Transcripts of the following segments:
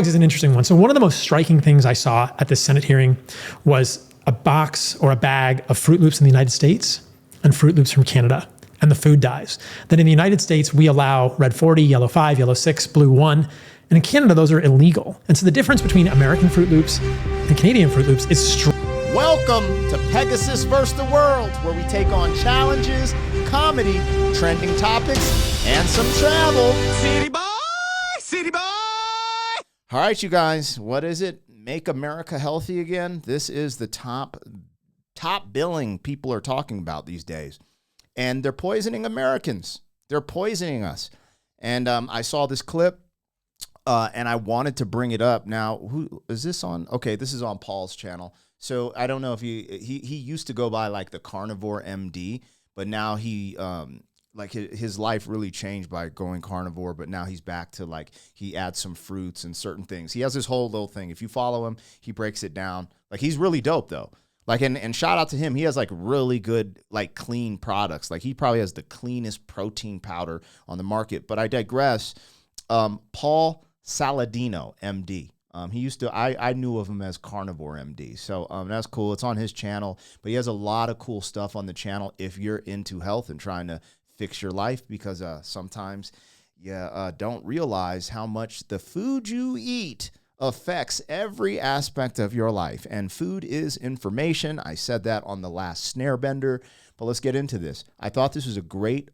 Kellogg's is an interesting one. So one of the most striking things I saw at this Senate hearing was a box or a bag of Fruit Loops in the United States and Fruit Loops from Canada, and the food dyes. Then in the United States, we allow red 40, yellow 5, yellow 6, blue 1. And in Canada, those are illegal. And so the difference between American Fruit Loops and Canadian Fruit Loops is strong. Welcome to Pegasus vs. the World, where we take on challenges, comedy, trending topics, and some travel. City boy, city boy. All right, you guys, what is it? Make America healthy again? This is the top billing people are talking about these days. And they're poisoning Americans. They're poisoning us. And I saw this clip, and I wanted to bring it up. Now, who is this on? Okay, this is on Paul's channel. So I don't know if he used to go by like the Carnivore MD, but now he like his life really changed by going carnivore, but now he's back to like he adds some fruits and certain things. He has this whole little thing. If you follow him, he breaks it down. Like he's really dope though. Like and shout out to him. He has like really good like clean products. Like he probably has the cleanest protein powder on the market. But I digress. Paul Saladino, MD. He used to, I knew of him as Carnivore MD. So that's cool. It's on his channel, but he has a lot of cool stuff on the channel if you're into health and trying to fix your life, because sometimes you don't realize how much the food you eat affects every aspect of your life. And food is information. I said that on the last Snare Bender, but let's get into this. I thought this was a great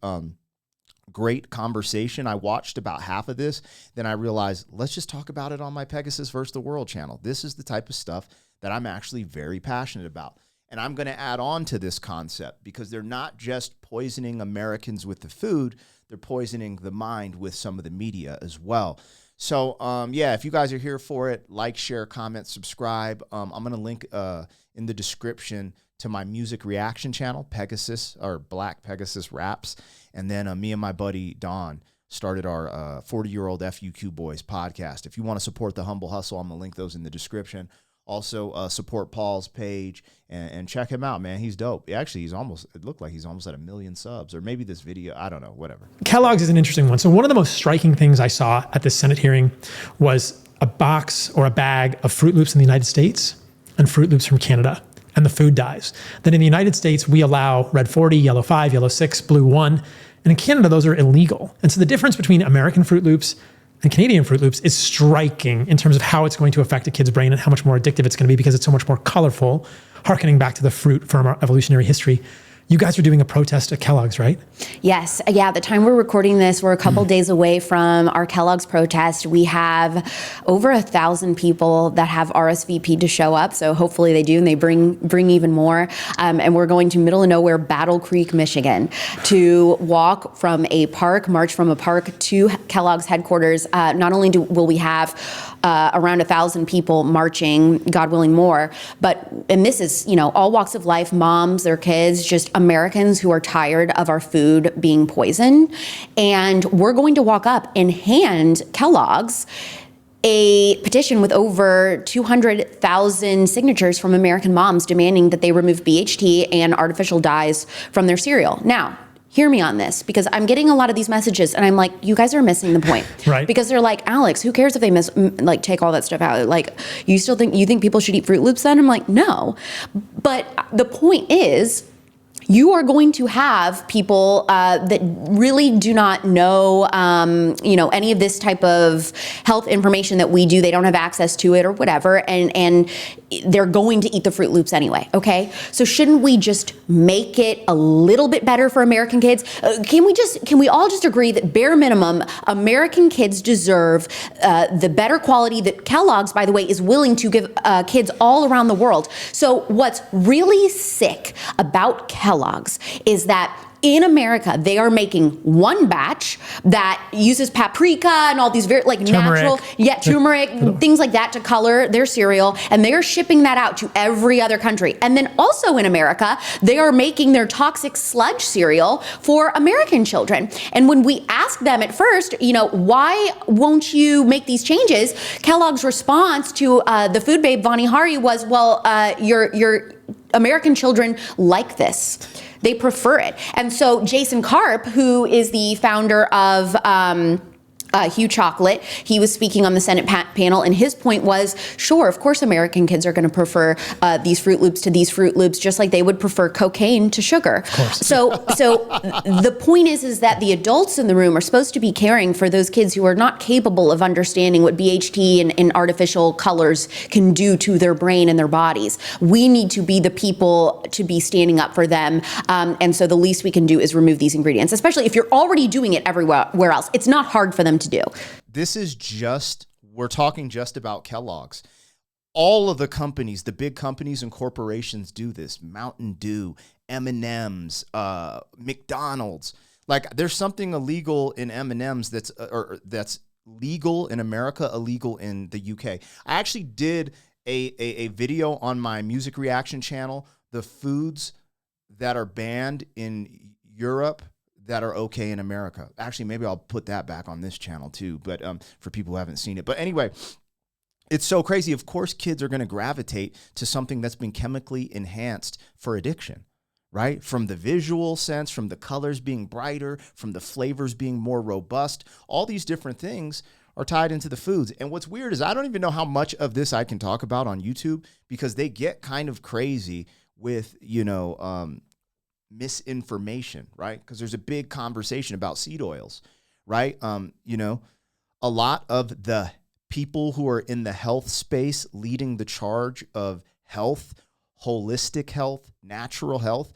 conversation. I watched about half of this. Then I realized, let's just talk about it on my Pegasus vs. the World channel. This is the type of stuff that I'm actually very passionate about. And I'm going to add on to this concept because they're not just poisoning Americans with the food, they're poisoning the mind with some of the media as well. So, yeah, if you guys are here for it, like, share, comment, subscribe. I'm going to link in the description to my music reaction channel, Pegasus, or Black Pegasus Raps. And then me and my buddy Don started our 40-year-old FUQ Boys podcast. If you want to support the Humble Hustle, I'm going to link those in the description. Also, support Paul's page and check him out, man. He's dope. Actually, it looked like he's almost at 1 million subs, or maybe this video, I don't know, whatever. Kellogg's is an interesting one. So one of the most striking things I saw at this Senate hearing was a box or a bag of Fruit Loops in the United States and Fruit Loops from Canada, and the food dyes. Then in the United States, we allow red 40, yellow 5, yellow 6, blue 1. And in Canada, those are illegal. And so the difference between American Fruit Loops and Canadian Fruit Loops is striking in terms of how it's going to affect a kid's brain and how much more addictive it's going to be because it's so much more colorful, harkening back to the fruit from our evolutionary history. You guys are doing a protest at Kellogg's, right? Yes. Yeah, at the time we're recording this, we're a couple days away from our Kellogg's protest. We have over 1,000 people that have RSVP'd to show up. So hopefully they do, and they bring even more. And we're going to middle of nowhere, Battle Creek, Michigan, to walk from a park, march from a park to Kellogg's headquarters. Not only will we have around 1,000 people marching, God willing more, and this is, all walks of life, moms, their kids, just Americans who are tired of our food being poisoned. And we're going to walk up and hand Kellogg's a petition with over 200,000 signatures from American moms demanding that they remove BHT and artificial dyes from their cereal. Now, hear me on this, because I'm getting a lot of these messages and I'm like, you guys are missing the point. Right. Because they're like, Alex, who cares if they take all that stuff out? Like, you think people should eat Fruit Loops then? I'm like, no. But the point is, you are going to have people that really do not know, any of this type of health information that we do. They don't have access to it or whatever, and they're going to eat the Fruit Loops anyway. Okay, so shouldn't we just make it a little bit better for American kids? Can we all just agree that bare minimum, American kids deserve the better quality that Kellogg's, by the way, is willing to give kids all around the world? So what's really sick about Kellogg's is that in America, they are making one batch that uses paprika and all these very natural, turmeric, things like that to color their cereal, and they are shipping that out to every other country. And then also in America, they are making their toxic sludge cereal for American children. And when we asked them at first, why won't you make these changes? Kellogg's response to the food babe Vani Hari was, well, your American children like this. They prefer it. And so Jason Karp, who is the founder of Hugh Chocolate. He was speaking on the Senate panel, and his point was, sure, of course American kids are going to prefer these Fruit Loops to these Fruit Loops, just like they would prefer cocaine to sugar. Of course. So the point is that the adults in the room are supposed to be caring for those kids who are not capable of understanding what BHT and artificial colors can do to their brain and their bodies. We need to be the people to be standing up for them, and so the least we can do is remove these ingredients, especially if you're already doing it everywhere else. It's not hard for them to do. This is we're talking just about Kellogg's. All of the companies, the big companies and corporations do this. Mountain Dew, M&M's, McDonald's. Like, there's something illegal in M&M's that's legal in America, illegal in the UK. I actually did a video on my music reaction channel, the foods that are banned in Europe that are okay in America. Actually, maybe I'll put that back on this channel too, but for people who haven't seen it. But anyway, it's so crazy. Of course, kids are going to gravitate to something that's been chemically enhanced for addiction, right? From the visual sense, from the colors being brighter, from the flavors being more robust, all these different things are tied into the foods. And what's weird is I don't even know how much of this I can talk about on YouTube, because they get kind of crazy with, misinformation, right? Because there's a big conversation about seed oils, right? A lot of the people who are in the health space leading the charge of health, holistic health, natural health,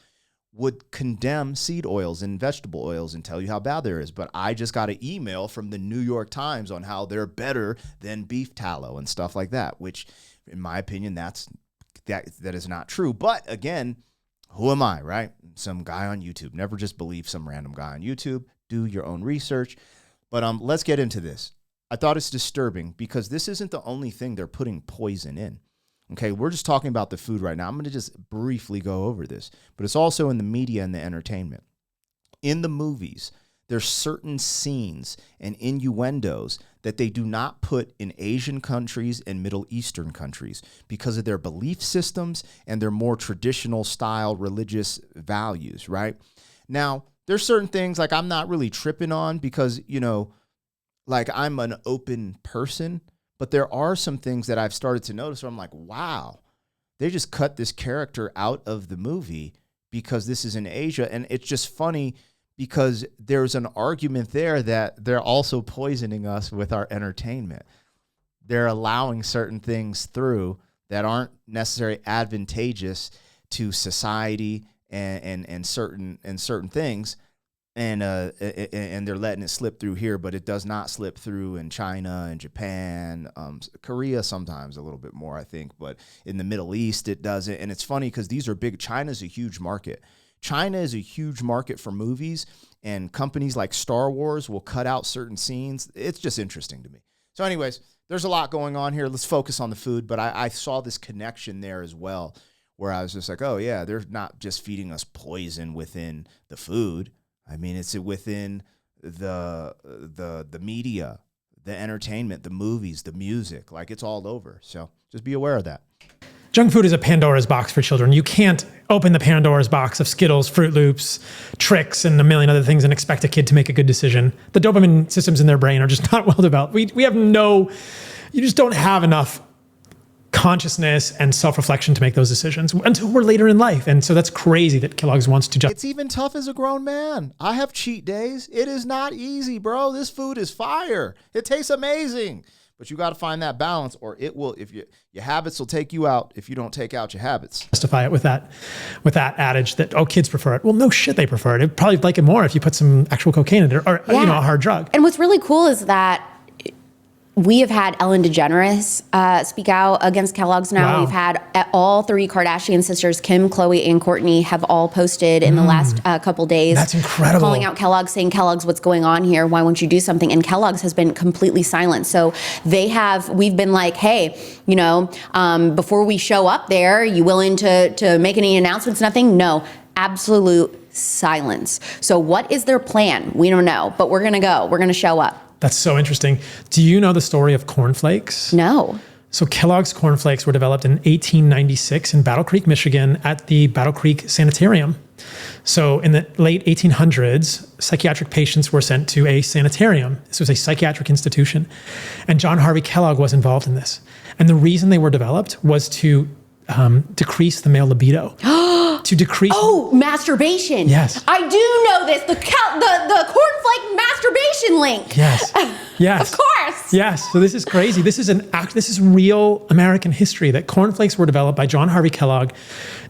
would condemn seed oils and vegetable oils and tell you how bad there is. But I just got an email from the New York Times on how they're better than beef tallow and stuff like that, which in my opinion, that is not true. But again, who am I, right? Some guy on YouTube. Never just believe some random guy on YouTube. Do your own research. But let's get into this. I thought it's disturbing because this isn't the only thing they're putting poison in. Okay, we're just talking about the food right now. I'm going to just briefly go over this. But it's also in the media and the entertainment. In the movies, there's certain scenes and innuendos that they do not put in Asian countries and Middle Eastern countries because of their belief systems and their more traditional style religious values, right? Now, there's certain things like I'm not really tripping on because, like I'm an open person, but there are some things that I've started to notice where I'm like, wow, they just cut this character out of the movie because this is in Asia. And it's just funny because there's an argument there that they're also poisoning us with our entertainment. They're allowing certain things through that aren't necessarily advantageous to society and certain things, and they're letting it slip through here, but it does not slip through in China and Japan, Korea sometimes a little bit more, I think, but in the Middle East it doesn't. And it's funny because these are big. China's a huge market. China is a huge market for movies, and companies like Star Wars will cut out certain scenes. It's just interesting to me. So anyways, there's a lot going on here. Let's focus on the food, but I saw this connection there as well, where I was just like, oh yeah, they're not just feeding us poison within the food. I mean, it's within the media, the entertainment, the movies, the music, like it's all over. So just be aware of that. Junk food is a Pandora's box for children. You can't open the Pandora's box of Skittles, Fruit Loops, Tricks, and a million other things and expect a kid to make a good decision. The dopamine systems in their brain are just not well developed. You just don't have enough consciousness and self-reflection to make those decisions until we're later in life. And so that's crazy that Kellogg's wants to just... It's even tough as a grown man. I have cheat days. It is not easy, bro. This food is fire. It tastes amazing. But you got to find that balance, or it will. If your habits will take you out if you don't take out your habits. Justify it with that adage that kids prefer it. Well, no shit, they prefer it. They'd probably like it more if you put some actual cocaine in it or a hard drug. And what's really cool is that we have had Ellen DeGeneres speak out against Kellogg's now. Wow. We've had all three Kardashian sisters, Kim, Khloe, and Kourtney, have all posted in the last couple days. That's incredible. Calling out Kellogg's, saying, Kellogg's, what's going on here? Why won't you do something? And Kellogg's has been completely silent. So we've been like, hey, before we show up there, you willing to make any announcements? Nothing? No. Absolute silence. So what is their plan? We don't know, but we're going to go. We're going to show up. That's so interesting. Do you know the story of cornflakes? No. So Kellogg's cornflakes were developed in 1896 in Battle Creek, Michigan at the Battle Creek Sanitarium. So in the late 1800s, psychiatric patients were sent to a sanitarium. This was a psychiatric institution. And John Harvey Kellogg was involved in this. And the reason they were developed was to decrease the male libido. To decrease. Oh, masturbation. Yes. I do know this. The cornflake masturbation link. Yes. Yes. Of course. Yes. So this is crazy. This is real American history, that cornflakes were developed by John Harvey Kellogg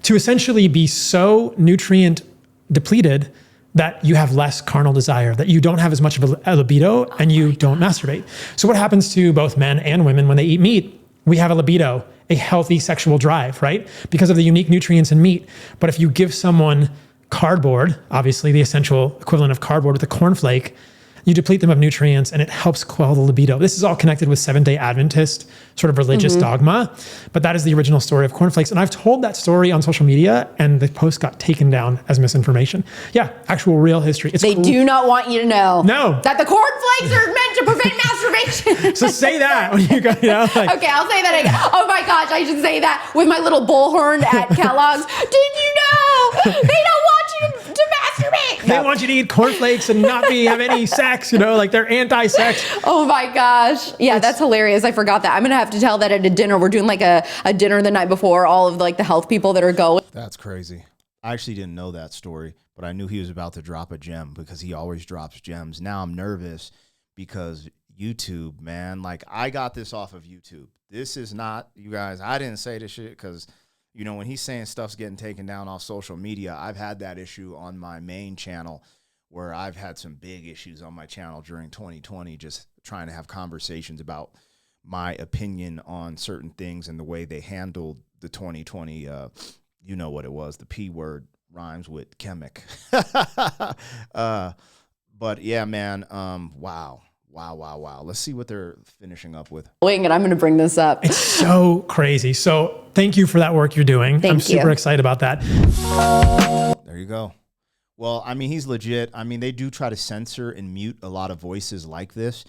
to essentially be so nutrient depleted that you have less carnal desire, that you don't have as much of a libido, and you don't masturbate. So what happens to both men and women when they eat meat? We have a libido, a healthy sexual drive, right? Because of the unique nutrients in meat. But if you give someone cardboard, obviously the essential equivalent of cardboard with a cornflake, you deplete them of nutrients and it helps quell the libido. This is all connected with Seventh-day Adventist sort of religious dogma, but that is the original story of cornflakes. And I've told that story on social media and the post got taken down as misinformation. Yeah, actual real history. It's They do not want you to know that the cornflakes are meant to prevent masturbation. So say that when you go, like, okay, I'll say that again. Oh my gosh, I should say that with my little bullhorn at Kellogg's. Did you know? They don't want you to masturbate. They want you to eat cornflakes and not have any sex, like they're anti-sex. Oh my gosh. Yeah, that's hilarious. I forgot that. I'm going to have to tell that at a dinner. We're doing like a dinner the night before, all of like the health people that are going. That's crazy. I actually didn't know that story, but I knew he was about to drop a gem because he always drops gems. Now I'm nervous because YouTube, man, like I got this off of YouTube. This is not, you guys, I didn't say this shit because, when he's saying stuff's getting taken down off social media, I've had that issue on my main channel where I've had some big issues on my channel during 2020, just trying to have conversations about my opinion on certain things and the way they handled the 2020, you know what it was, the P word rhymes with chemic. But yeah, man, wow. Let's see what they're finishing up with. And I'm going to bring this up. It's so crazy. So thank you for that work you're doing. I'm super excited about that. There you go. Well, he's legit. They do try to censor and mute a lot of voices like this.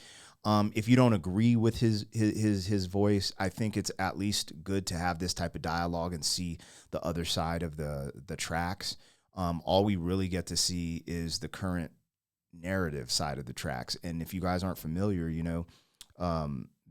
If you don't agree with his voice, I think it's at least good to have this type of dialogue and see the other side of the tracks. All we really get to see is the current narrative side of the tracks. And if you guys aren't familiar,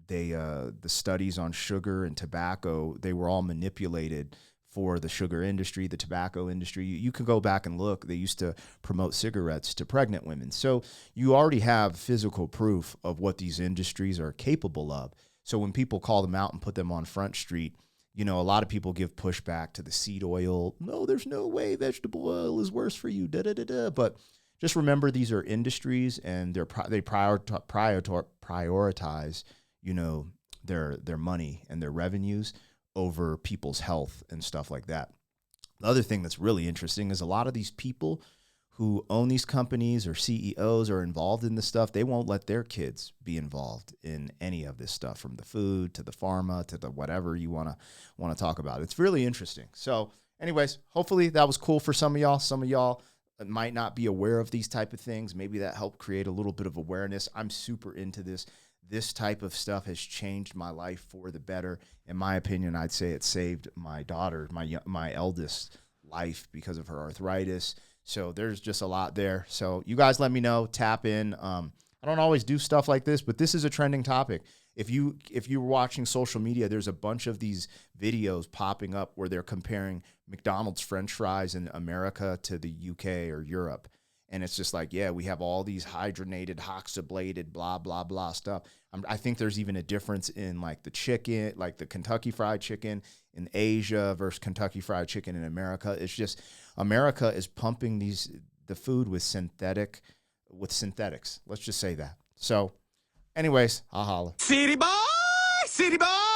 the studies on sugar and tobacco, they were all manipulated for the sugar industry, the tobacco industry. You can go back and look. They used to promote cigarettes to pregnant women. So you already have physical proof of what these industries are capable of. So when people call them out and put them on Front Street, a lot of people give pushback to the seed oil. No, there's no way vegetable oil is worse for you. But just remember, these are industries, and they prioritize, their money and their revenues over people's health and stuff like that. The other thing that's really interesting is a lot of these people who own these companies or CEOs are involved in this stuff. They won't let their kids be involved in any of this stuff, from the food to the pharma to the whatever you want to talk about. It's really interesting. So anyways, hopefully that was cool for some of y'all. Some of y'all might not be aware of these type of things. Maybe that helped create a little bit of awareness. I'm super into this. This type of stuff has changed my life for the better. In my opinion, I'd say it saved my daughter, my eldest, life because of her arthritis. So there's just a lot there. So you guys let me know, tap in. I don't always do stuff like this, but this is a trending topic. If you're watching social media, there's a bunch of these videos popping up where they're comparing McDonald's French fries in America to the UK or Europe. And it's just like, yeah, we have all these hydrogenated, hoxablated, blah, blah, blah stuff. I think there's even a difference in like the chicken, like the Kentucky Fried Chicken in Asia versus Kentucky Fried Chicken in America. It's just America is pumping the food with synthetics. Let's just say that. So anyways, I'll holla. City boy, city boy.